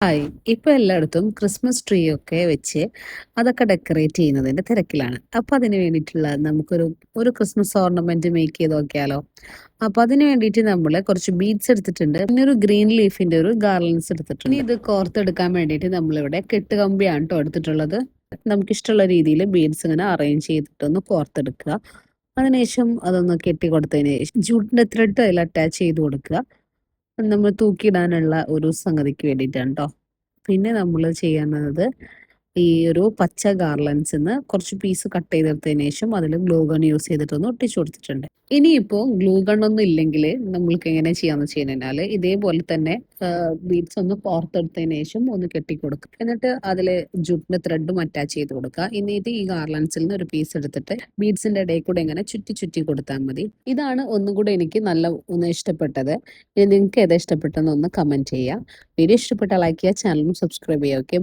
Hi. ഇപ്പൊ എല്ലായിടത്തും Christmas tree ഒക്കെ വെച്ച് അതൊക്കെ ഡെക്കറേറ്റ് ചെയ്യുന്നതിന്റെ തിരക്കിലാണ്. അപ്പൊ അതിന് വേണ്ടിയിട്ടുള്ള നമുക്കൊരു ക്രിസ്മസ് ഓർണമെന്റ് മേക്ക് ചെയ്ത് നോക്കിയാലോ? അപ്പൊ അതിന് വേണ്ടിയിട്ട് നമ്മള് കുറച്ച് ബീഡ്സ് എടുത്തിട്ടുണ്ട്. പിന്നെ ഒരു ഗ്രീൻ ലീഫിന്റെ ഒരു ഗാർലൻഡ്സ് എടുത്തിട്ടുണ്ട്. ഇനി ഇത് കോർത്തെടുക്കാൻ വേണ്ടിയിട്ട് നമ്മളിവിടെ കെട്ടുകമ്പിയാണ് ട്ടോ എടുത്തിട്ടുള്ളത്. നമുക്കിഷ്ടമുള്ള രീതിയിൽ ബീഡ്സ് ഇങ്ങനെ അറേഞ്ച് ചെയ്തിട്ടൊന്ന് കോർത്തെടുക്കുക. അതിനുശേഷം അതൊന്ന് കെട്ടി കൊടുത്തതിന് ശേഷം ജൂട്ടിന്റെ ത്രെഡ് അതിൽ അറ്റാച്ച് ചെയ്ത് കൊടുക്കുക. നമ്മൾ തൂക്കിയിടാനുള്ള ഒരു സംഗതിക്ക് വേണ്ടിയിട്ടാണ് ട്ടോ. പിന്നെ നമ്മൾ ചെയ്യുന്നത് ഈ ഒരു പച്ച ഗാർലൻഡ്സിന്ന് കുറച്ച് പീസ് കട്ട് ചെയ്തെടുത്തതിന് ശേഷം അതിൽ ഗ്ലൂ ഗൺ യൂസ് ചെയ്തിട്ടൊന്ന് ഒട്ടിച്ചു കൊടുത്തിട്ടുണ്ട്. ഇനിയിപ്പോൾ ഗ്ലൂ ഗൺ ഒന്നും ഇല്ലെങ്കിൽ നമ്മൾക്ക് എങ്ങനെ ചെയ്യാന്ന് വെച്ച് കഴിഞ്ഞാൽ ഇതേപോലെ തന്നെ ബീഡ്സ് ഒന്ന് പുറത്തെടുത്തതിന് ശേഷം ഒന്ന് കെട്ടിക്കൊടുക്കുക. എന്നിട്ട് അതിൽ ജൂട്ടിന്റെ ത്രെഡും അറ്റാച്ച് ചെയ്ത് കൊടുക്കുക. എന്നിട്ട് ഈ ഗാർലൻഡ്സിൽ നിന്ന് ഒരു പീസ് എടുത്തിട്ട് ബീഡ്സിന്റെ ഇടയിൽ കൂടെ ഇങ്ങനെ ചുറ്റി ചുറ്റി കൊടുത്താൽ മതി. ഇതാണ് ഒന്നും കൂടെ എനിക്ക് ഒന്ന് ഇഷ്ടപ്പെട്ടത്. ഇനി നിങ്ങൾക്ക് ഏതാ ഇഷ്ടപ്പെട്ടതെന്ന് ഒന്ന് കമന്റ് ചെയ്യുക. വീഡിയോ ഇഷ്ടപ്പെട്ടാൽ ലൈക്ക് ചെയ്യുക, ചാനലും സബ്സ്ക്രൈബ് ചെയ്യുക. ഓക്കെ.